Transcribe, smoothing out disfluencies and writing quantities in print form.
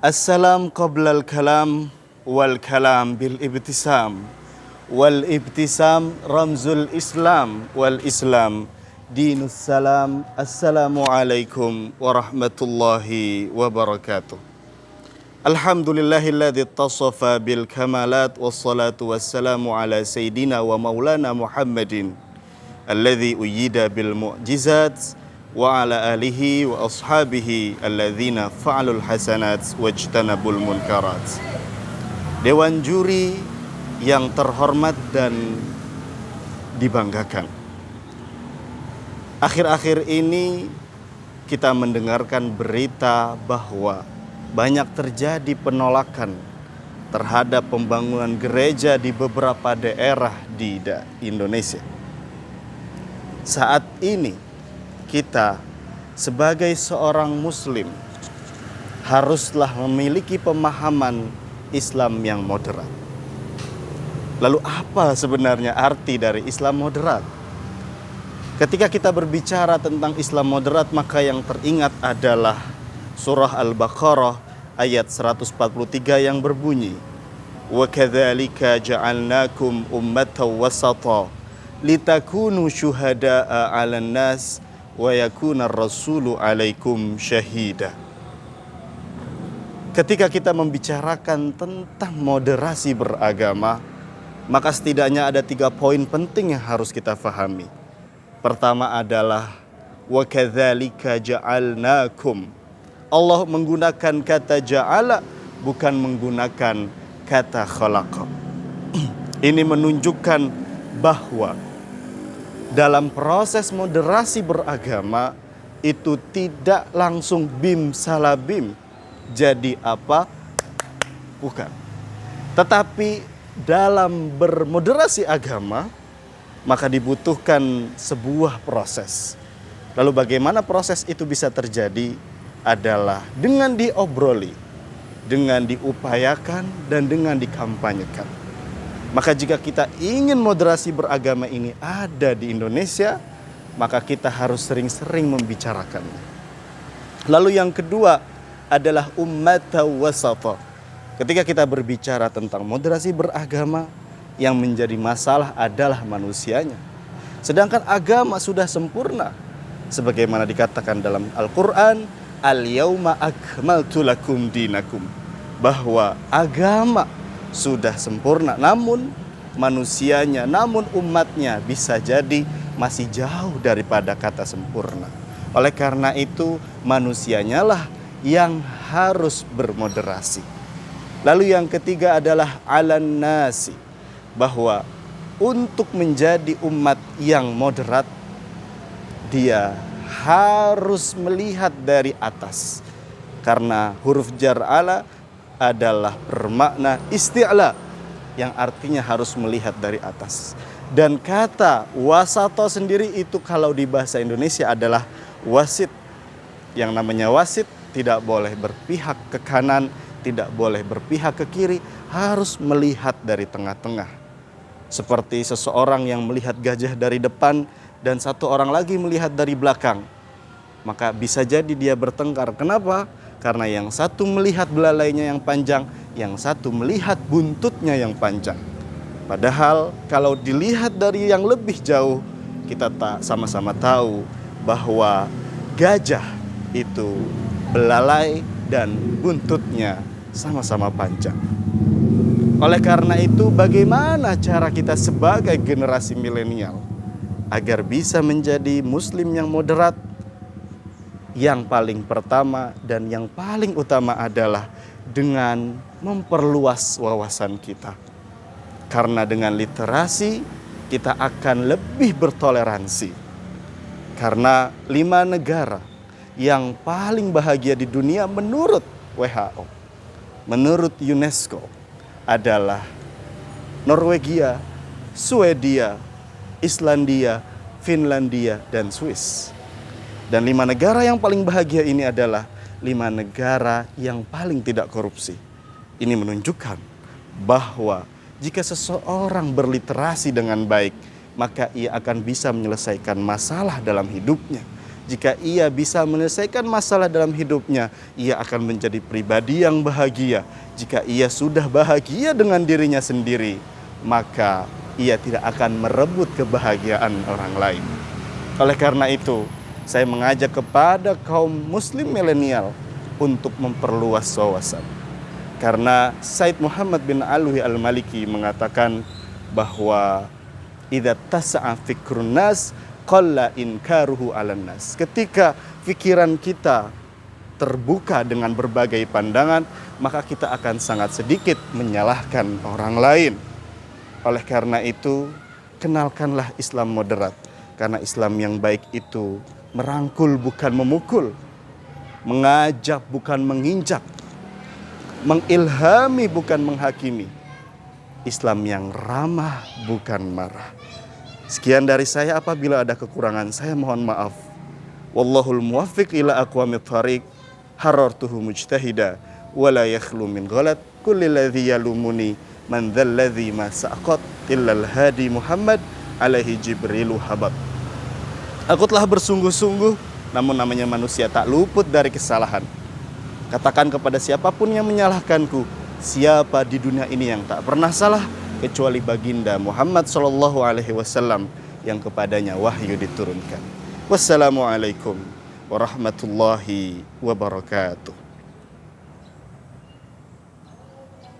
Assalam qablal kalam wal kalam bil ibtisam wal ibtisam ramzul islam wal islam dinus salam. Assalamualaikum warahmatullahi wabarakatuh. Alhamdulillahilladzi tasafa bil kamalat wassalatu wassalamu ala sayyidina wa maulana Muhammadin alladzi uyyida bil mu'jizat wa ala alihi wa ashabihi alladzina fa'alul hasanat wajtanabul munkarat. Dewan juri yang terhormat dan dibanggakan, akhir-akhir ini kita mendengarkan berita bahwa banyak terjadi penolakan terhadap pembangunan gereja di beberapa daerah di Indonesia. Saat ini kita sebagai seorang muslim haruslah memiliki pemahaman Islam yang moderat. Lalu apa sebenarnya arti dari Islam moderat? Ketika kita berbicara tentang Islam moderat, maka yang teringat adalah surah Al-Baqarah ayat 143 yang berbunyi, "Wa kadzalika ja'alnakum ummatan wasata litakunu syuhada'a 'alan nas wa yakuna rasulu alaikum syahida." Ketika kita membicarakan tentang moderasi beragama, maka setidaknya ada 3 poin penting yang harus kita fahami. Pertama adalah wa kadzalika ja'alnakum. Allah menggunakan kata ja'ala, bukan menggunakan kata khalaqa. Ini menunjukkan bahwa dalam proses moderasi beragama itu tidak langsung bim salah bim jadi apa? Bukan. Tetapi dalam bermoderasi agama maka dibutuhkan sebuah proses. Lalu bagaimana proses itu bisa terjadi? Adalah dengan diobroli, dengan diupayakan, dan dengan dikampanyekan. Maka jika kita ingin moderasi beragama ini ada di Indonesia, maka kita harus sering-sering membicarakannya. Lalu yang kedua adalah ummata wasata. Ketika kita berbicara tentang moderasi beragama, yang menjadi masalah adalah manusianya. Sedangkan agama sudah sempurna. Sebagaimana dikatakan dalam Al-Quran, "Al-yauma akmaltu lakum dinakum." Bahwa agama sudah sempurna, namun manusianya, namun umatnya bisa jadi masih jauh daripada kata sempurna. Oleh karena itu manusianya lah yang harus bermoderasi. Lalu yang ketiga adalah alan nasi, bahwa untuk menjadi umat yang moderat dia harus melihat dari atas, karena huruf jar ala adalah bermakna isti'la, yang artinya harus melihat dari atas. Dan kata wasato sendiri itu kalau di bahasa Indonesia adalah wasit. Yang namanya wasit tidak boleh berpihak ke kanan, tidak boleh berpihak ke kiri, harus melihat dari tengah-tengah. Seperti seseorang yang melihat gajah dari depan dan satu orang lagi melihat dari belakang, maka bisa jadi dia bertengkar. Kenapa? Karena yang satu melihat belalainya yang panjang, yang satu melihat buntutnya yang panjang. Padahal kalau dilihat dari yang lebih jauh, kita sama-sama tahu bahwa gajah itu belalai dan buntutnya sama-sama panjang. Oleh karena itu, bagaimana cara kita sebagai generasi milenial agar bisa menjadi muslim yang moderat? Yang paling pertama dan yang paling utama adalah dengan memperluas wawasan kita. Karena dengan literasi kita akan lebih bertoleransi. Karena 5 negara yang paling bahagia di dunia menurut WHO, menurut UNESCO adalah Norwegia, Swedia, Islandia, Finlandia, dan Swiss. Dan 5 negara yang paling bahagia ini adalah 5 negara yang paling tidak korupsi. Ini menunjukkan bahwa jika seseorang berliterasi dengan baik, maka ia akan bisa menyelesaikan masalah dalam hidupnya. Jika ia bisa menyelesaikan masalah dalam hidupnya, ia akan menjadi pribadi yang bahagia. Jika ia sudah bahagia dengan dirinya sendiri, maka ia tidak akan merebut kebahagiaan orang lain. Oleh karena itu, saya mengajak kepada kaum muslim milenial untuk memperluas wawasan. Karena Said Muhammad bin Alwi al-Maliki mengatakan bahwa idza tasa'a fikrun nas qalla inkaruhu 'alan nas. Ketika pikiran kita terbuka dengan berbagai pandangan, maka kita akan sangat sedikit menyalahkan orang lain. Oleh karena itu, kenalkanlah Islam moderat. Karena Islam yang baik itu merangkul bukan memukul, mengajak bukan menginjak, mengilhami bukan menghakimi. Islam yang ramah bukan marah. Sekian dari saya, apabila ada kekurangan saya mohon maaf. Wallahul muwaffiq ila aqwamit thariq. Harartuhu mujtahida wala yakhlu min ghalat kulli ladzi yalumuni man dzalladzi ma saqat illal hadi Muhammad alaihi jibrilu habab. Aku telah bersungguh-sungguh, namun namanya manusia tak luput dari kesalahan. Katakan kepada siapapun yang menyalahkanku, siapa di dunia ini yang tak pernah salah kecuali baginda Muhammad SAW yang kepadanya wahyu diturunkan. Wassalamualaikum warahmatullahi wabarakatuh.